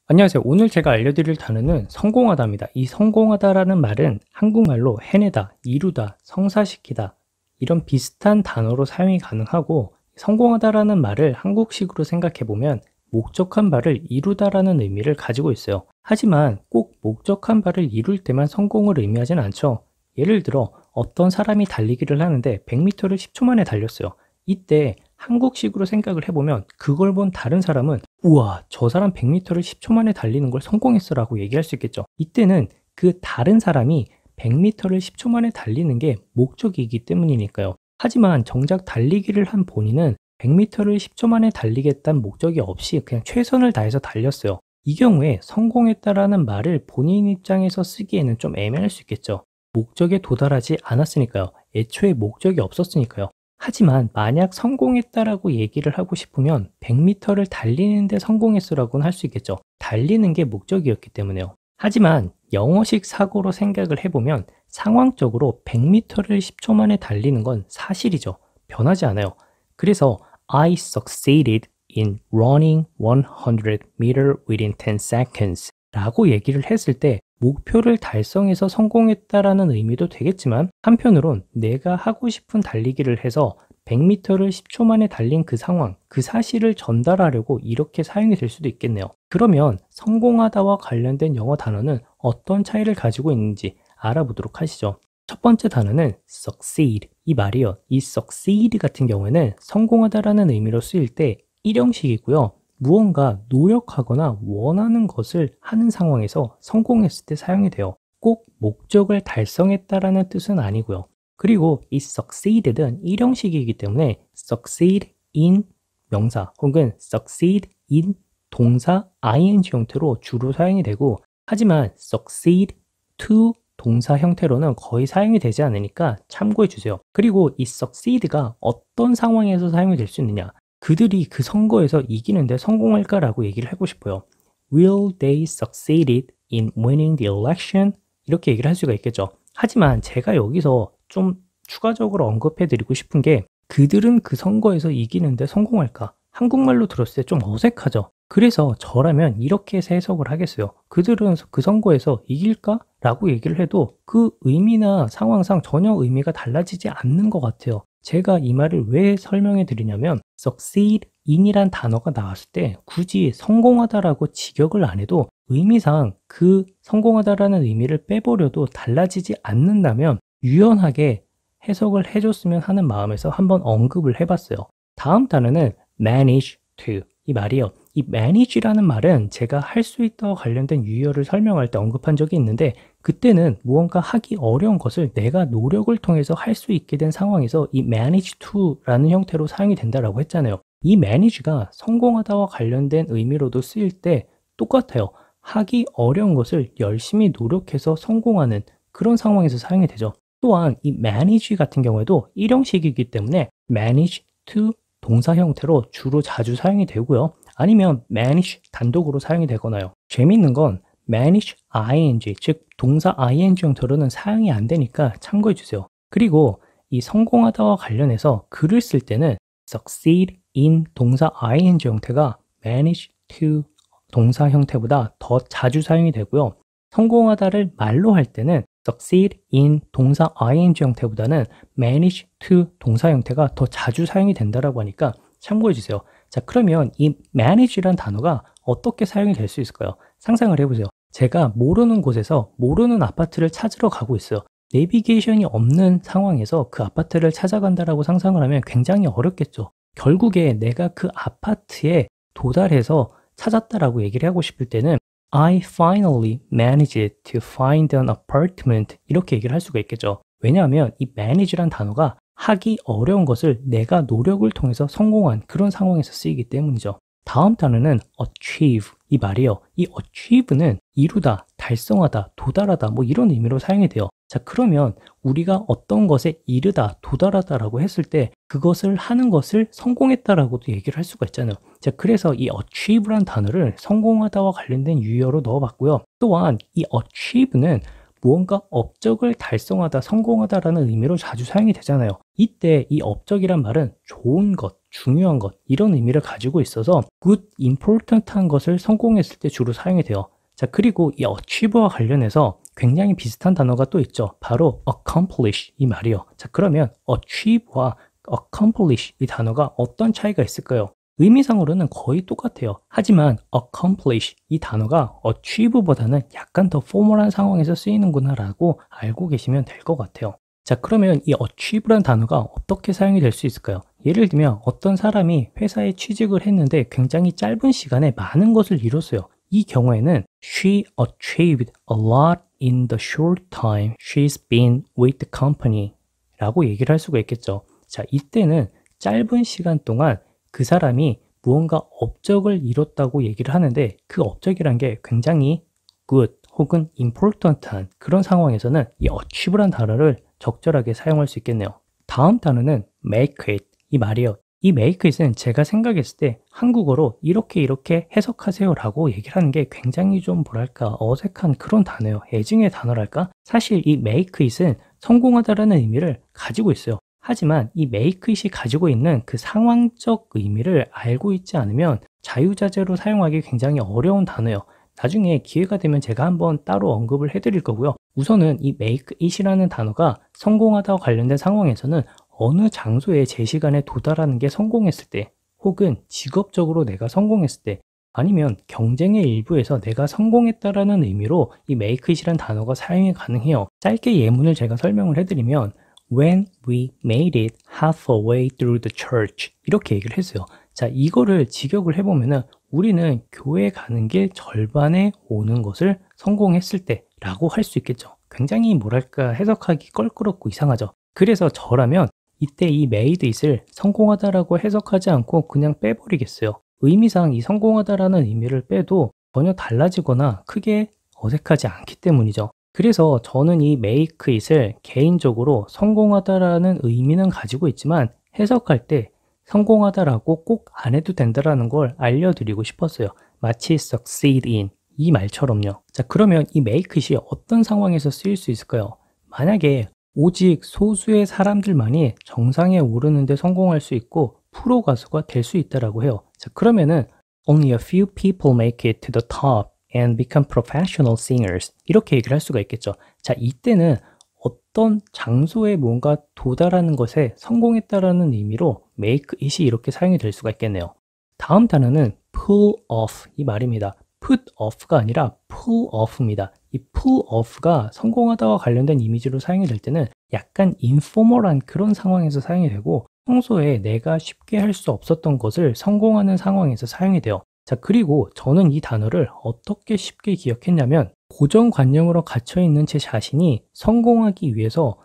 안녕하세요. 오늘 제가 알려드릴 단어는 성공하다입니다. 이 성공하다라는 말은 한국말로 해내다, 이루다, 성사시키다 이런 비슷한 단어로 사용이 가능하고 성공하다라는 말을 한국식으로 생각해 보면 목적한 바를 이루다라는 의미를 가지고 있어요. 하지만 꼭 목적한 바를 이룰 때만 성공을 의미하진 않죠. 예를 들어 어떤 사람이 달리기를 하는데 100m를 10초 만에 달렸어요. 이때 한국식으로 생각을 해보면 그걸 본 다른 사람은 우와, 저 사람 100m를 10초 만에 달리는 걸 성공했어 라고 얘기할 수 있겠죠. 이때는 그 다른 사람이 100m를 10초 만에 달리는 게 목적이기 때문이니까요. 하지만 정작 달리기를 한 본인은 100m를 10초 만에 달리겠다는 목적이 없이 그냥 최선을 다해서 달렸어요. 이 경우에 성공했다라는 말을 본인 입장에서 쓰기에는 좀 애매할 수 있겠죠. 목적에 도달하지 않았으니까요. 애초에 목적이 없었으니까요. 하지만 만약 성공했다라고 얘기를 하고 싶으면 100m를 달리는데 성공했어라고는 할 수 있겠죠. 달리는 게 목적이었기 때문에요. 하지만 영어식 사고로 생각을 해보면 상황적으로 100m를 10초 만에 달리는 건 사실이죠. 변하지 않아요. 그래서 I succeeded in running 100m within 10 seconds 라고 얘기를 했을 때 목표를 달성해서 성공했다라는 의미도 되겠지만 한편으론 내가 하고 싶은 달리기를 해서 100m를 10초 만에 달린 그 상황, 그 사실을 전달하려고 이렇게 사용이 될 수도 있겠네요. 그러면 성공하다와 관련된 영어 단어는 어떤 차이를 가지고 있는지 알아보도록 하시죠. 첫 번째 단어는 succeed. 이 말이요. 이 succeed 같은 경우에는 성공하다라는 의미로 쓰일 때 일형식이고요. 무언가 노력하거나 원하는 것을 하는 상황에서 성공했을 때 사용이 돼요. 꼭 목적을 달성했다라는 뜻은 아니고요. 그리고 이 succeeded은 일형식이기 때문에 succeed in 명사 혹은 succeed in 동사 ing 형태로 주로 사용이 되고 하지만 succeed to 동사 형태로는 거의 사용이 되지 않으니까 참고해 주세요. 그리고 이 succeed가 어떤 상황에서 사용이 될 수 있느냐 그들이 그 선거에서 이기는데 성공할까라고 얘기를 하고 싶어요. Will they succeed in winning the election? 이렇게 얘기를 할 수가 있겠죠. 하지만 제가 여기서 좀 추가적으로 언급해 드리고 싶은 게 그들은 그 선거에서 이기는데 성공할까? 한국말로 들었을 때 좀 어색하죠. 그래서 저라면 이렇게 해서 해석을 하겠어요. 그들은 그 선거에서 이길까? 라고 얘기를 해도 그 의미나 상황상 전혀 의미가 달라지지 않는 것 같아요. 제가 이 말을 왜 설명해 드리냐면 succeed in이란 단어가 나왔을 때 굳이 성공하다라고 직역을 안 해도 의미상 그 성공하다라는 의미를 빼버려도 달라지지 않는다면 유연하게 해석을 해줬으면 하는 마음에서 한번 언급을 해봤어요. 다음 단어는 manage to. 이 말이요. 이 manage라는 말은 제가 할 수 있다와 관련된 유형을 설명할 때 언급한 적이 있는데 그때는 무언가 하기 어려운 것을 내가 노력을 통해서 할 수 있게 된 상황에서 이 manage to라는 형태로 사용이 된다라고 했잖아요. 이 manage가 성공하다와 관련된 의미로도 쓰일 때 똑같아요. 하기 어려운 것을 열심히 노력해서 성공하는 그런 상황에서 사용이 되죠. 또한 이 manage 같은 경우에도 일형식이기 때문에 manage to 동사 형태로 주로 자주 사용이 되고요. 아니면 manage 단독으로 사용이 되거나요. 재미있는 건 manage ing, 즉 동사 ing 형태로는 사용이 안 되니까 참고해 주세요. 그리고 이 성공하다와 관련해서 글을 쓸 때는 succeed in 동사 ing 형태가 manage to 동사 형태보다 더 자주 사용이 되고요. 성공하다를 말로 할 때는 succeed in 동사 ing 형태보다는 manage to 동사 형태가 더 자주 사용이 된다라고 하니까 참고해 주세요. 자, 그러면 이 manage란 단어가 어떻게 사용이 될 수 있을까요? 상상을 해보세요. 제가 모르는 곳에서 모르는 아파트를 찾으러 가고 있어요. 내비게이션이 없는 상황에서 그 아파트를 찾아간다라고 상상을 하면 굉장히 어렵겠죠. 결국에 내가 그 아파트에 도달해서 찾았다라고 얘기를 하고 싶을 때는 I finally managed to find an apartment 이렇게 얘기를 할 수가 있겠죠. 왜냐하면 이 manage란 단어가 하기 어려운 것을 내가 노력을 통해서 성공한 그런 상황에서 쓰이기 때문이죠. 다음 단어는 achieve 이 말이에요. 이 achieve는 이루다, 달성하다, 도달하다 뭐 이런 의미로 사용이 돼요. 자, 그러면 우리가 어떤 것에 이르다, 도달하다라고 했을 때 그것을 하는 것을 성공했다라고도 얘기를 할 수가 있잖아요. 자, 그래서 이 achieve란 단어를 성공하다와 관련된 유형으로 넣어봤고요. 또한 이 achieve는 무언가 업적을 달성하다, 성공하다라는 의미로 자주 사용이 되잖아요. 이때 이 업적이란 말은 좋은 것, 중요한 것 이런 의미를 가지고 있어서 good, important한 것을 성공했을 때 주로 사용이 돼요. 자, 그리고 이 achieve와 관련해서 굉장히 비슷한 단어가 또 있죠. 바로 accomplish 이 말이요. 자, 그러면 achieve와 accomplish 이 단어가 어떤 차이가 있을까요? 의미상으로는 거의 똑같아요. 하지만 accomplish 이 단어가 achieve보다는 약간 더 포멀한 상황에서 쓰이는구나 라고 알고 계시면 될 것 같아요. 자, 그러면 이 achieve란 단어가 어떻게 사용이 될 수 있을까요? 예를 들면 어떤 사람이 회사에 취직을 했는데 굉장히 짧은 시간에 많은 것을 이뤘어요. 이 경우에는 she achieved a lot in the short time she's been with the company 라고 얘기를 할 수가 있겠죠. 자, 이때는 짧은 시간 동안 그 사람이 무언가 업적을 이뤘다고 얘기를 하는데 그 업적이란 게 굉장히 good 혹은 important한 그런 상황에서는 이 achieve란 단어를 적절하게 사용할 수 있겠네요. 다음 단어는 make it 이 말이에요. 이 make it은 제가 생각했을 때 한국어로 이렇게 해석하세요 라고 얘기를 하는 게 굉장히 좀 뭐랄까 어색한 그런 단어예요. 애증의 단어랄까? 사실 이 make it은 성공하다라는 의미를 가지고 있어요. 하지만 이 make it이 가지고 있는 그 상황적 의미를 알고 있지 않으면 자유자재로 사용하기 굉장히 어려운 단어예요. 나중에 기회가 되면 제가 한번 따로 언급을 해드릴 거고요. 우선은 이 make it이라는 단어가 성공하다와 관련된 상황에서는 어느 장소에 제 시간에 도달하는 게 성공했을 때 혹은 직업적으로 내가 성공했을 때 아니면 경쟁의 일부에서 내가 성공했다라는 의미로 이 make it이라는 단어가 사용이 가능해요. 짧게 예문을 제가 설명을 해드리면 When we made it halfway through the church 이렇게 얘기를 했어요. 자, 이거를 직역을 해보면은 우리는 교회 가는 길 절반에 오는 것을 성공했을 때 라고 할 수 있겠죠. 굉장히 뭐랄까 해석하기 껄끄럽고 이상하죠. 그래서 저라면 이때 이 made it을 성공하다라고 해석하지 않고 그냥 빼버리겠어요. 의미상 이 성공하다라는 의미를 빼도 전혀 달라지거나 크게 어색하지 않기 때문이죠. 그래서 저는 이 make it을 개인적으로 성공하다라는 의미는 가지고 있지만 해석할 때 성공하다라고 꼭 안 해도 된다라는 걸 알려드리고 싶었어요. 마치 succeed in 이 말처럼요. 자, 그러면 이 make it이 어떤 상황에서 쓰일 수 있을까요? 만약에 오직 소수의 사람들만이 정상에 오르는데 성공할 수 있고 프로 가수가 될 수 있다라고 해요. 자, 그러면은 only a few people make it to the top and become professional singers 이렇게 얘기를 할 수가 있겠죠. 자, 이때는 어떤 장소에 뭔가 도달하는 것에 성공했다라는 의미로 make it이 이렇게 사용이 될 수가 있겠네요. 다음 단어는 pull off 이 말입니다. put off가 아니라 pull off입니다. 이 pull off가 성공하다와 관련된 이미지로 사용이 될 때는 약간 informal한 그런 상황에서 사용이 되고 평소에 내가 쉽게 할 수 없었던 것을 성공하는 상황에서 사용이 돼요. 자, 그리고 저는 이 단어를 어떻게 쉽게 기억했냐면 고정관념으로 갇혀있는 제 자신이 성공하기 위해서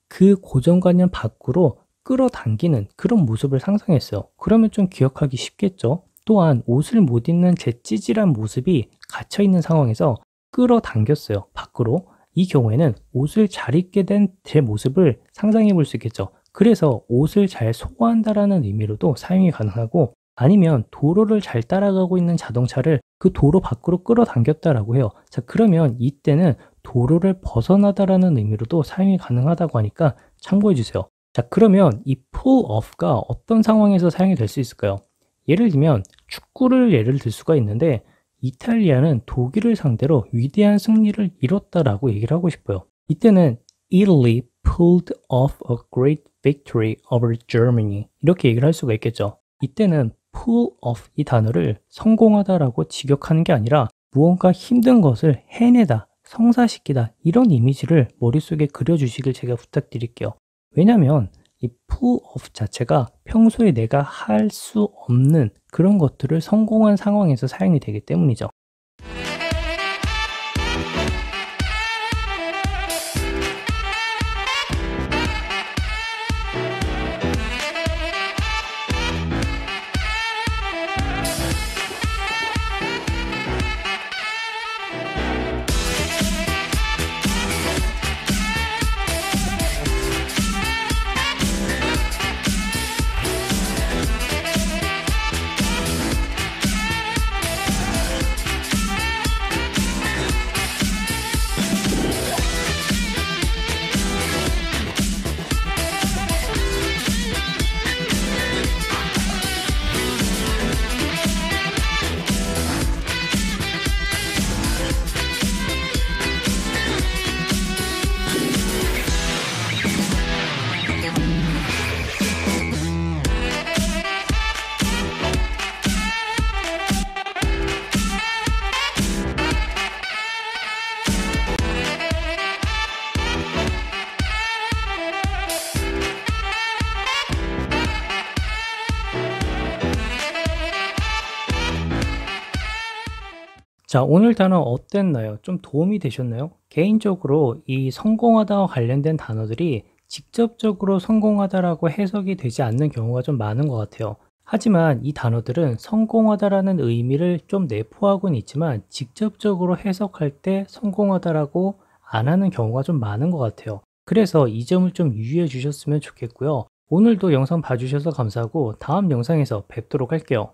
그 고정관념 밖으로 끌어당기는 그런 모습을 상상했어요. 그러면 좀 기억하기 쉽겠죠? 또한 옷을 못 입는 제 찌질한 모습이 갇혀있는 상황에서 끌어당겼어요. 밖으로. 이 경우에는 옷을 잘 입게 된 제 모습을 상상해 볼 수 있겠죠. 그래서 옷을 잘 소화한다라는 의미로도 사용이 가능하고 아니면 도로를 잘 따라가고 있는 자동차를 그 도로 밖으로 끌어당겼다라고 해요. 자, 그러면 이때는 도로를 벗어나다라는 의미로도 사용이 가능하다고 하니까 참고해 주세요. 자, 그러면 이 pull off가 어떤 상황에서 사용이 될 수 있을까요? 예를 들면 축구를 예를 들 수가 있는데 이탈리아는 독일을 상대로 위대한 승리를 이뤘다라고 얘기를 하고 싶어요. 이때는 Italy pulled off a great victory over Germany 이렇게 얘기를 할 수가 있겠죠. 이때는 pull off 이 단어를 성공하다라고 직역하는 게 아니라 무언가 힘든 것을 해내다, 성사시키다 이런 이미지를 머릿속에 그려주시길 제가 부탁드릴게요. 왜냐하면 이 pull off 자체가 평소에 내가 할 수 없는 그런 것들을 성공한 상황에서 사용이 되기 때문이죠. 자, 오늘 단어 어땠나요? 좀 도움이 되셨나요? 개인적으로 이 성공하다와 관련된 단어들이 직접적으로 성공하다라고 해석이 되지 않는 경우가 좀 많은 것 같아요. 하지만 이 단어들은 성공하다라는 의미를 좀 내포하고는 있지만 직접적으로 해석할 때 성공하다라고 안 하는 경우가 좀 많은 것 같아요. 그래서 이 점을 좀 유의해 주셨으면 좋겠고요. 오늘도 영상 봐주셔서 감사하고 다음 영상에서 뵙도록 할게요.